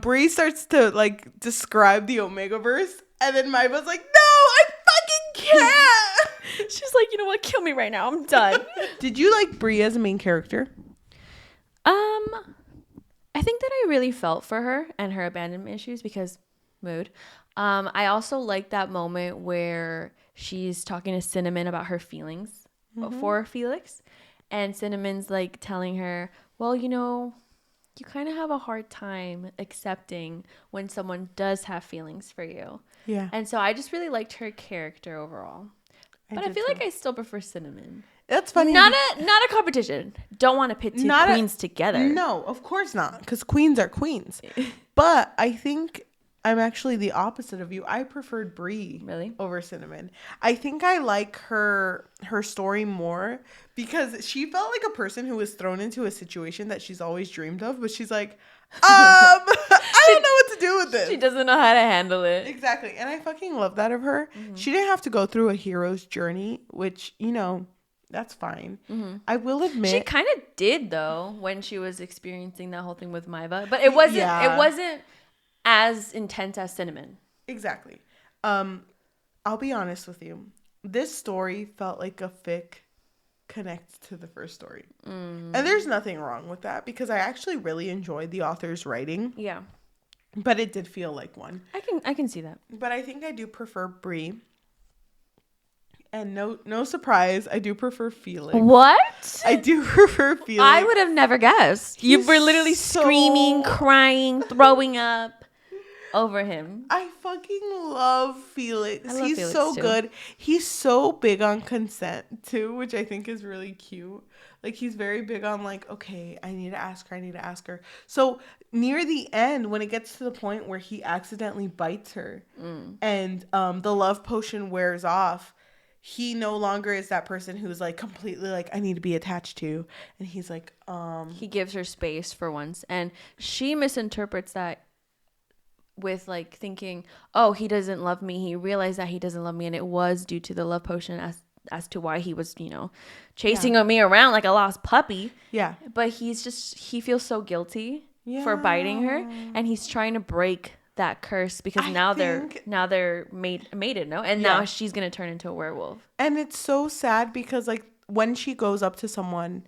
Bree starts to like describe the Omegaverse, and then Maiva's like, no, I fucking Yeah. She's like, you know what? Kill me right now. I'm done. Did you like Brie as a main character? I think that I really felt for her and her abandonment issues because mood. I also like that moment where she's talking to Cinnamon about her feelings for Felix, and Cinnamon's like telling her, well, you know, you kind of have a hard time accepting when someone does have feelings for you. Yeah. And so I just really liked her character overall. But I feel like I still prefer Cinnamon. That's funny. Not a competition. Don't want to pit two queens together. No, of course not, because queens are queens. But I think I'm actually the opposite of you. I preferred Brie over Cinnamon. I think I like her story more because she felt like a person who was thrown into a situation that she's always dreamed of, but she's like, I don't know what to do with this. She doesn't know how to handle it. Exactly. And I fucking love that of her. She didn't have to go through a hero's journey, which, you know, that's fine. I will admit she kind of did though when she was experiencing that whole thing with Maiva, but it wasn't as intense as Cinnamon. Exactly. I'll be honest with you. This story felt like a fic connect to the first story. And there's nothing wrong with that because I actually really enjoyed the author's writing. Yeah. But it did feel like one. I can see that. But I think I do prefer Brie. And no surprise, I do prefer Felix. What? I do prefer Felix. I would have never guessed. You were literally screaming, crying, throwing up over him. I fucking love Felix. He's Felix so too. good. He's so big on consent too, which I think is really cute. Like he's very big on like, okay, I need to ask her. So near the end, when it gets to the point where he accidentally bites her and the love potion wears off, he no longer is that person who's like completely like, I need to be attached to. And he's like, he gives her space for once. And she misinterprets that with like thinking, oh, he doesn't love me. He realized that he doesn't love me. And it was due to the love potion as to why he was, you know, chasing me around like a lost puppy. Yeah. But he feels so guilty for biting her. And he's trying to break that curse because they're mated, no? And now she's going to turn into a werewolf. And it's so sad because like when she goes up to someone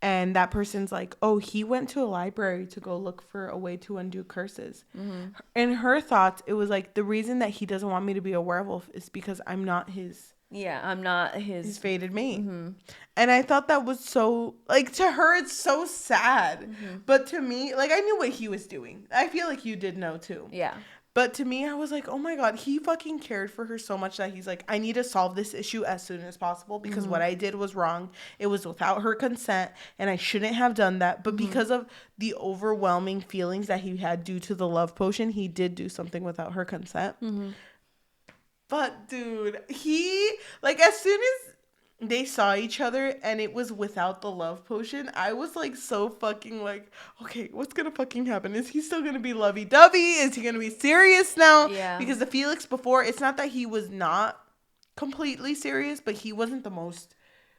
and that person's like, oh, he went to a library to go look for a way to undo curses. In her thoughts, it was like the reason that he doesn't want me to be a werewolf is because I'm not his. Yeah, I'm not his fated mate. And I thought that was so, like, to her, it's so sad. But to me, like, I knew what he was doing. I feel like you did know, too. Yeah. But to me, I was like, oh, my God, he fucking cared for her so much that he's like, I need to solve this issue as soon as possible because what I did was wrong. It was without her consent, and I shouldn't have done that. But because of the overwhelming feelings that he had due to the love potion, he did do something without her consent. But, dude, he, like, as soon as they saw each other and it was without the love potion, I was, like, so fucking, like, okay, what's gonna fucking happen? Is he still gonna be lovey-dovey? Is he gonna be serious now? Yeah. Because the Felix before, it's not that he was not completely serious, but he wasn't the most,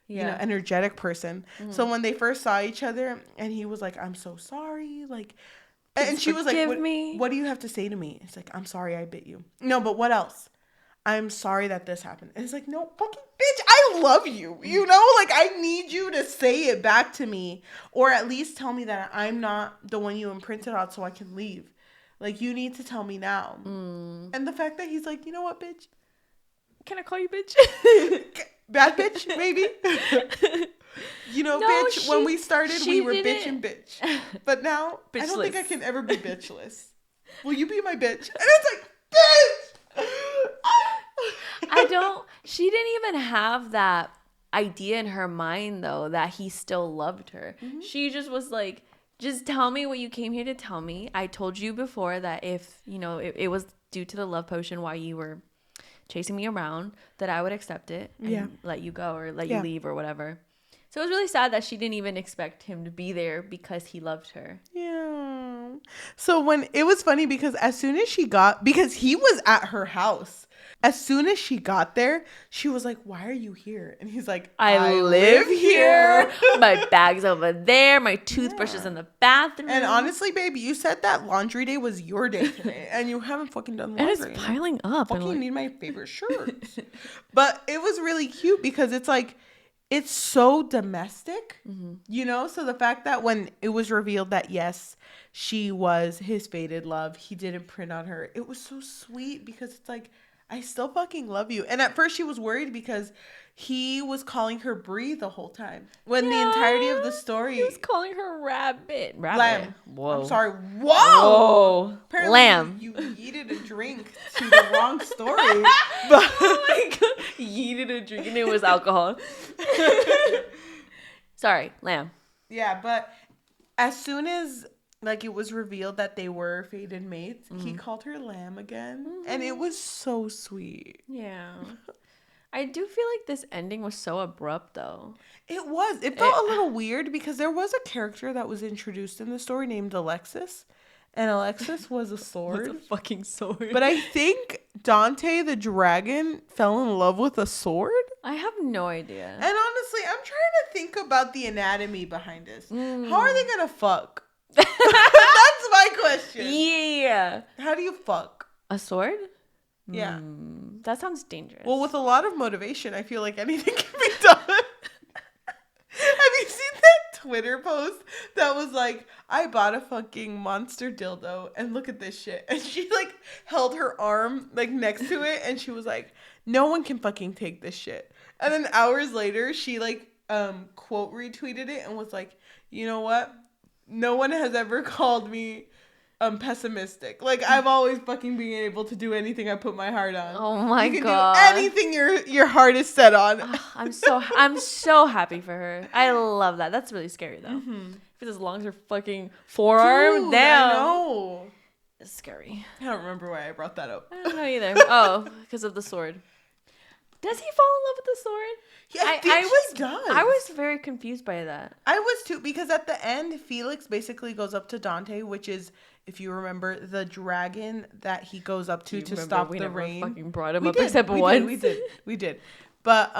you know, energetic person. So when they first saw each other and he was like, I'm so sorry, like, and she was like, what do you have to say to me? It's like, I'm sorry I bit you. No, but what else? I'm sorry that this happened. And it's like, no, fucking bitch, I love you. You know, like, I need you to say it back to me. Or at least tell me that I'm not the one you imprinted on so I can leave. Like, you need to tell me now. And the fact that he's like, you know what, bitch? Can I call you bitch? Bad bitch, maybe? You know, no, bitch, when we started, we were bitch and bitch. But now, bitchless. I don't think I can ever be bitchless. Will you be my bitch? And it's like, bitch! She didn't even have that idea in her mind though that he still loved her. She just was like, just tell me what you came here to tell me. I told you before that if, you know, it was due to the love potion why you were chasing me around, that I would accept it and let you go or let you leave or whatever. So it was really sad that she didn't even expect him to be there because he loved her. Yeah. So when it was funny because as soon as because he was at her house As soon as she got there, she was like, "Why are you here?" And he's like, I live here. My bag's over there. My toothbrush is in the bathroom. And honestly, babe, you said that laundry day was your day today, and you haven't fucking done laundry. And it's piling up. Fucking need my favorite shirts. But it was really cute because it's like, it's so domestic, you know? So the fact that when it was revealed that, yes, she was his fated love, he didn't print on her. It was so sweet because it's like, I still fucking love you. And at first she was worried because he was calling her Brie the whole time. When the entirety of the story... He was calling her rabbit. Lamb. Whoa. I'm sorry. Whoa! Apparently Lamb. You yeeted a drink to the wrong story. But Oh my God. Yeeted a drink and it was alcohol. Sorry, lamb. yeah, but as soon as... like, it was revealed that they were fated mates, he called her Lamb again. And it was so sweet. Yeah. I do feel like this ending was so abrupt, though. It was. It felt a little weird because there was a character that was introduced in the story named Alexis. And Alexis was a sword. What's a fucking sword? But I think Dante the dragon fell in love with a sword. I have no idea. And honestly, I'm trying to think about the anatomy behind this. How are they going to fuck? That's my question. Yeah. How do you fuck? A sword? Yeah. That sounds dangerous. Well, with a lot of motivation, I feel like anything can be done. Have you seen that Twitter post that was like, I bought a fucking monster dildo and look at this shit. And she like held her arm like next to it and she was like, no one can fucking take this shit. And then hours later, she like quote retweeted it and was like, you know what? No one has ever called me pessimistic. Like, I've always fucking been able to do anything I put my heart on. Oh my you can God. do anything your heart is set on. I'm so happy for her. I love that. That's really scary though. If it's as long as her fucking forearm, Dude, damn. I know. It's scary. I don't remember why I brought that up. I don't know either. Oh, because of the sword. Does he fall in love with the sword? Yeah, I think he does. I was very confused by that. I was too, because at the end, Felix basically goes up to Dante, which is, if you remember, the dragon that he goes up to stop the rain. Fucking brought him up except once. We did. But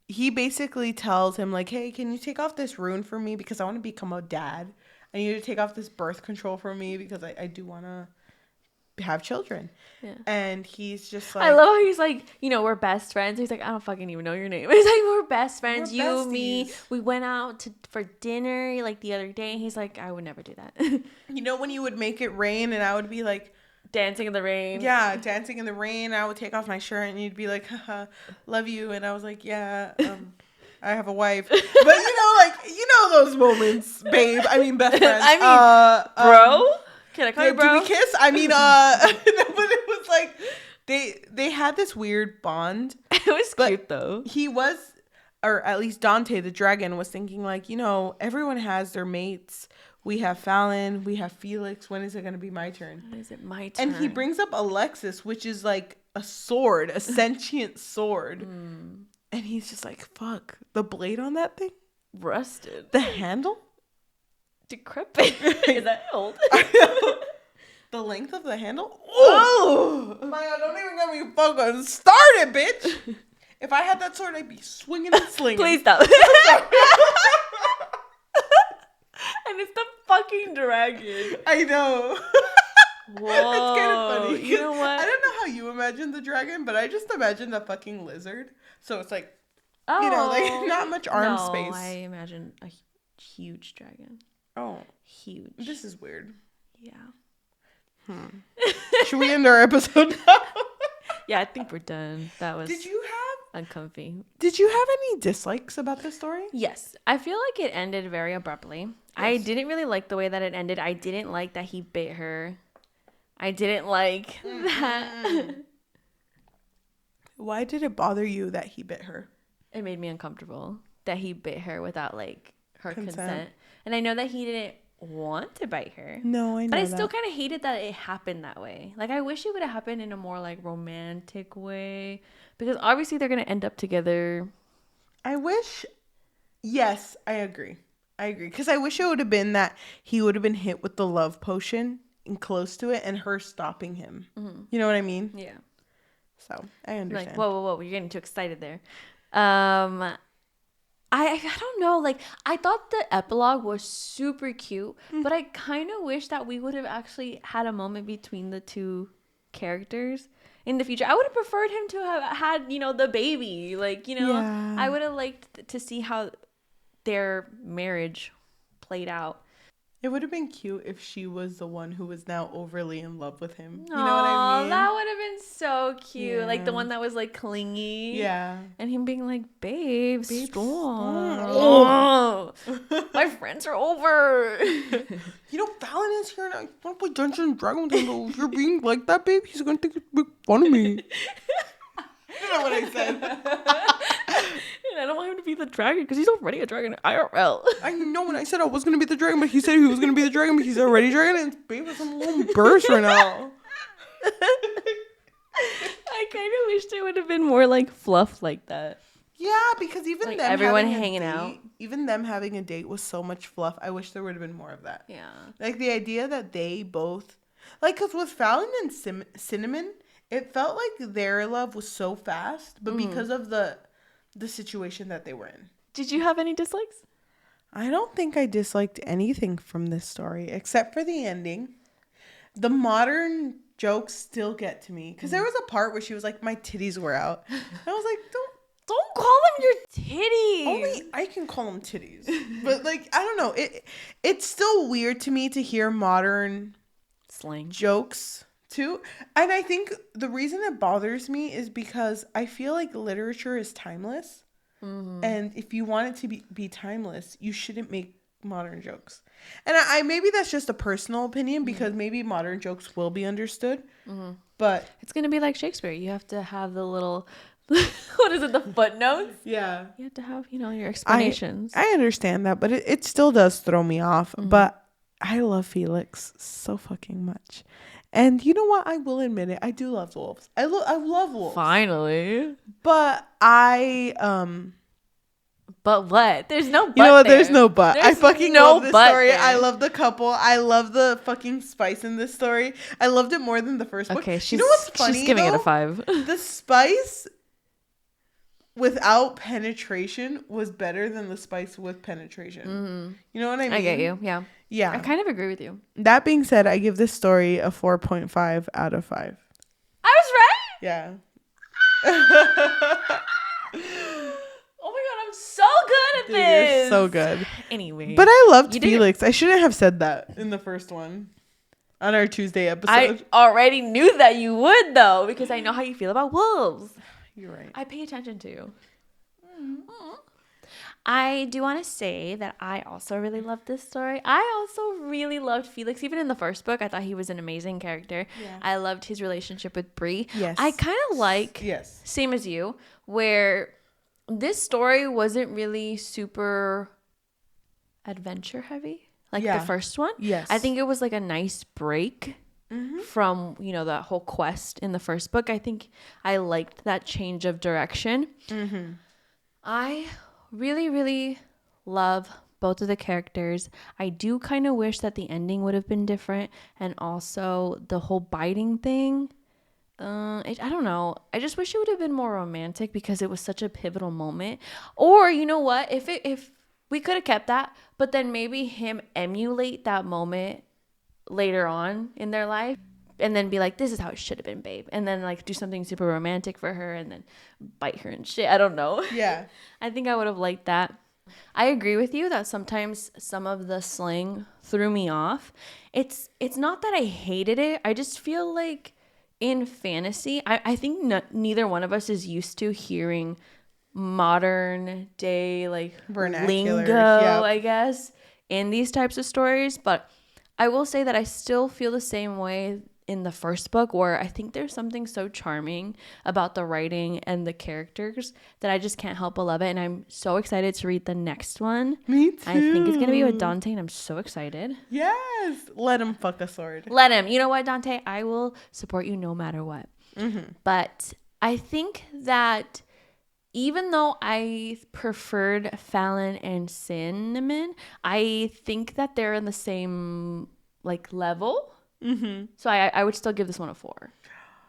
he basically tells him like, hey, can you take off this rune for me because I want to become a dad. I need you to take off this birth control for me because I do want to have children. Yeah. And he's just like, I love how he's like, you know, we're best friends. He's like, I don't fucking even know your name. He's like, we're best friends. We're you, besties. me. We went out for dinner like the other day. And he's like, I would never do that. You know, when you would make it rain and I would be like, dancing in the rain. Yeah, dancing in the rain. I would take off my shirt and you'd be like, haha, love you. And I was like, yeah, I have a wife. But you know those moments, babe. I mean, best friends. I mean, bro? Can I call you bro? Do we kiss? I mean, but it was like, they had this weird bond. It was cute though. He was, or at least Dante the dragon was thinking like, you know, everyone has their mates. We have Fallon, we have Felix. When is it going to be my turn? When is it my turn? And he brings up Alexis, which is like a sword, a sentient sword. And he's just like, fuck, the blade on that thing? Rusted. The handle? Decrepit. Is that old? The length of the handle? Oh! Maya, don't even get me fucking started, bitch. If I had that sword, I'd be swinging and slinging. Please stop. And it's the fucking dragon. I know. Whoa. It's kind of funny. You know what? I don't know how you imagine the dragon, but I just imagine the fucking lizard. So it's like, you know, like not much arm space. I imagine a huge dragon. Oh. Huge. This is weird. Yeah. Should we end our episode now? Yeah, I think we're done. That was uncomfy. Did you have any dislikes about this story? Yes. I feel like it ended very abruptly. Yes. I didn't really like the way that it ended. I didn't like that he bit her. I didn't like that. Why did it bother you that he bit her? It made me uncomfortable that he bit her without like her consent. And I know that he didn't want to bite her. No, I know. But I still kind of hated that it happened that way. Like, I wish it would have happened in a more like romantic way, because obviously they're gonna end up together. Yes, I agree. Because I wish it would have been that he would have been hit with the love potion and close to it, and her stopping him. Mm-hmm. You know what I mean? Yeah. So I understand. Like, whoa, you're getting too excited there. I don't know. Like, I thought the epilogue was super cute, but I kind of wish that we would have actually had a moment between the two characters in the future. I would have preferred him to have had, the baby. Like, Yeah. I would have liked to see how their marriage played out. It would have been cute if she was the one who was now overly in love with him. You Aww, know what I mean? that would have been so cute. Yeah. Like the one that was like clingy. Yeah. And him being like, babe, stop. stop. My friends are over. Fallon is here and I want to play Dungeons and Dragons. And if you're being like that, babe, he's going to think it's big fun of me. You know what I said? And I don't want him to be the dragon because he's already a dragon IRL. I know when I said I was going to be the dragon, but he said he was going to be the dragon, but he's already dragon. And babe, I'm a little burst right now. I kind of wish there would have been more like fluff like that. Yeah, because even like them everyone having hanging a date, out. even them having a date was so much fluff. I wish there would have been more of that. Yeah. Like the idea that they both, like, because with Fallon and Cinnamon, it felt like their love was so fast, but because of the situation that they were in. Did you have any dislikes? I don't think I disliked anything from this story except for the ending. The modern jokes still get to me because there was a part where she was like, "My titties were out." I was like, Don't call them your titties. Only I can call them titties. But like, I don't know. It's still weird to me to hear modern slang jokes too. And I think the reason it bothers me is because I feel like literature is timeless. Mm-hmm. And if you want it to be timeless, you shouldn't make modern jokes. And I maybe that's just a personal opinion because maybe modern jokes will be understood. Mm-hmm. But it's going to be like Shakespeare. You have to have the little... what is it, the footnotes? Yeah. You have to have, your explanations. I understand that, but it still does throw me off. Mm-hmm. But I love Felix so fucking much. And you know what? I will admit it. I do love wolves. I love wolves. Finally. But But what? There's no but. You know what? There. There's no but. There's I fucking no love this but story. there. I love the couple. I love the fucking spice in this story. I loved it more than the first book. Okay, you know what's funny? She's giving it a 5. The spice without penetration was better than the spice with penetration. Mm-hmm. You know what I mean? I get you. Yeah. Yeah. I kind of agree with you. That being said, I give this story a 4.5 out of 5. I was right? Yeah. Oh my god, I'm so good at this. You're so good. Anyway. But I loved Felix. I shouldn't have said that in the first one. On our Tuesday episode. I already knew that you would though, because I know how you feel about wolves. You're right. I pay attention to you. Mm-hmm. I do want to say that I also really loved this story. I also really loved Felix. Even in the first book, I thought he was an amazing character. Yeah. I loved his relationship with Bree. Yes. I kind of like, same as you, where this story wasn't really super adventure heavy like the first one. Yes. I think it was like a nice break. Mm-hmm. From that whole quest in the first book. I think I liked that change of direction. Mm-hmm. I really, really love both of the characters. I do kind of wish that the ending would have been different, and also the whole biting thing. I don't know. I just wish it would have been more romantic because it was such a pivotal moment. Or you know what? If we could have kept that, but then maybe him emulate that moment later on in their life and then be like, this is how it should have been, babe, and then like do something super romantic for her and then bite her and shit. I don't know. Yeah. I think I would have liked that. I agree with you that sometimes some of the slang threw me off. It's not that I hated it. I just feel like in fantasy, I think neither one of us is used to hearing modern day like vernacular lingo, I guess, in these types of stories. But I will say that I still feel the same way in the first book, where I think there's something so charming about the writing and the characters that I just can't help but love it. And I'm so excited to read the next one. Me too. I think it's going to be with Dante, and I'm so excited. Yes. Let him fuck a sword. Let him. You know what, Dante? I will support you no matter what. Mm-hmm. But I think that even though I preferred Fallon and Cinnamon, I think that they're in the same like level. Mm-hmm. So I would still give this one a 4.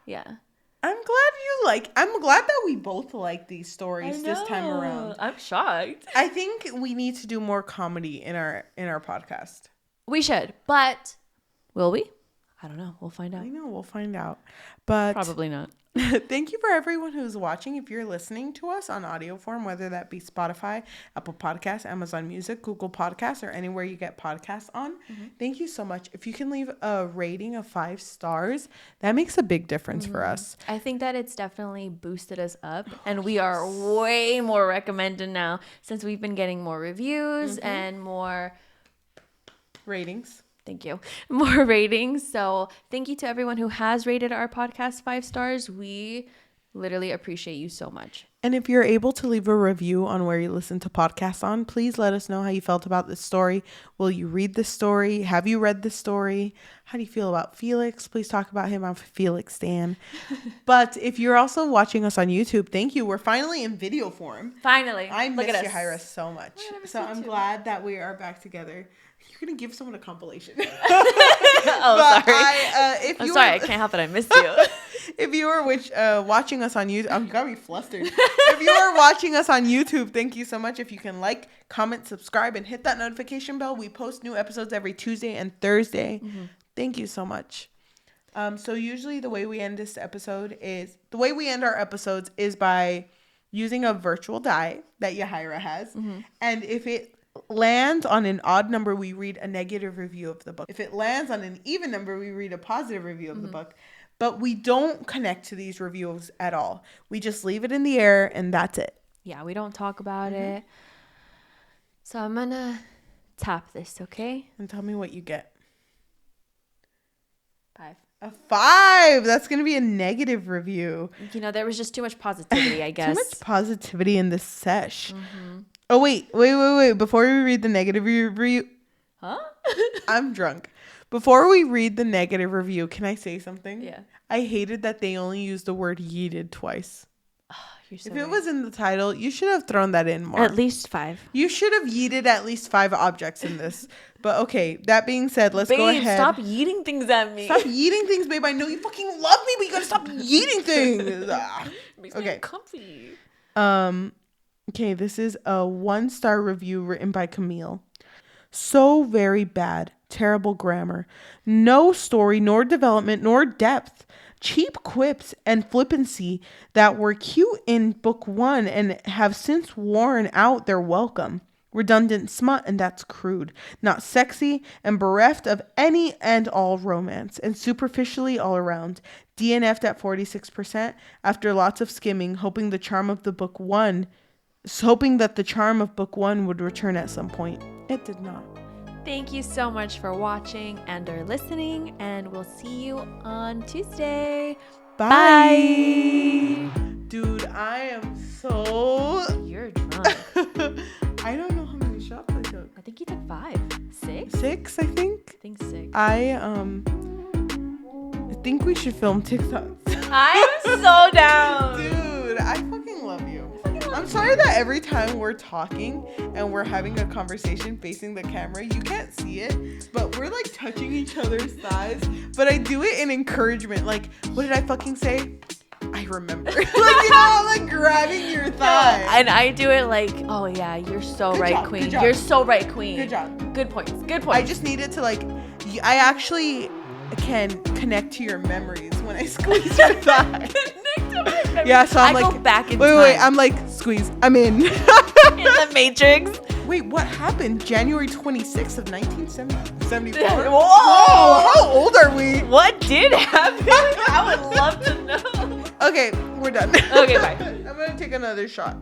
Yeah. I'm glad you I'm glad that we both like these stories this time around. I'm shocked. I think we need to do more comedy in our podcast. We should, but will we? I don't know. We'll find out. I know, we'll find out. But Probably not. thank you for everyone who's watching. If you're listening to us on audio form, whether that be Spotify, Apple Podcasts, Amazon Music, Google Podcasts, or anywhere you get podcasts on, thank you so much. If you can leave a rating of 5 stars, that makes a big difference for us. I think that it's definitely boosted us up, and we are way more recommended now since we've been getting more reviews and more Ratings. Thank you. More ratings. So thank you to everyone who has rated our podcast 5 stars. We literally appreciate you so much. And if you're able to leave a review on where you listen to podcasts on, please let us know how you felt about this story. Will you read this story? Have you read this story? How do you feel about Felix? Please talk about him. I'm Felix Stan. But if you're also watching us on YouTube, thank you. We're finally in video form. Finally. I Look miss at you, us. Hyra, so much. So I'm glad that we are back together. You're going to give someone a compilation. Sorry. I'm sorry. I can't help it. I missed you. If you are watching us on YouTube, I'm going to be flustered. If you are watching us on YouTube, thank you so much. If you can like, comment, subscribe, and hit that notification bell. We post new episodes every Tuesday and Thursday. Thank you so much. So usually the way we end our episodes is by using a virtual die that Yahira has. And if it lands on an odd number, we read a negative review of the book. If it lands on an even number, we read a positive review of the book. But we don't connect to these reviews at all. We just leave it in the air and that's it. Yeah, we don't talk about it. So I'm going to tap this, okay? And tell me what you get. 5. A 5. That's going to be a negative review. You know, there was just too much positivity, I guess. Too much positivity in this sesh. Oh, wait. Before we read the negative review. Huh? I'm drunk. Before we read the negative review, can I say something? Yeah. I hated that they only used the word yeeted twice. You're so If it was in the title, you should have thrown that in more. At least 5. You should have yeeted at least 5 objects in this. But okay, that being said, let's go ahead. Stop yeeting things at me. Stop yeeting things, babe. I know you fucking love me, but you gotta stop yeeting things. Makes me comfy. Okay, this is a 1-star review written by Camille. So very bad. Terrible grammar. No story, nor development, nor depth. Cheap quips and flippancy that were cute in book 1 and have since worn out their welcome. Redundant smut, and that's crude. Not sexy, and bereft of any and all romance, and superficially all around. DNF'd at 46% after lots of skimming, hoping that the charm of book 1 would return at some point. It did not. Thank you so much for watching and or listening, and we'll see you on Tuesday. Bye. Dude, I am so... You're drunk. I don't know how many shots I took. I think you took 5. 6? 6, I think. I think 6. I think we should film TikToks. I'm so down. Dude, I fucking love you. I'm sorry that every time we're talking and we're having a conversation facing the camera, you can't see it, but we're like touching each other's thighs. But I do it in encouragement. Like, what did I fucking say? I remember. Like, you know, I'm like grabbing your thigh. And I do it like, oh yeah, you're so Good right, job, queen. good job. You're so right, queen. Good job. Good points. I just needed to like, I actually can connect to your memories when I squeeze your thigh. Yeah, so I'm I like, go back in wait, time. I'm like, squeeze, I'm in. In the Matrix. Wait, what happened? January 26th of 1974? Whoa! How old are we? What did happen? I would love to know. Okay, we're done. Okay, bye. I'm gonna take another shot.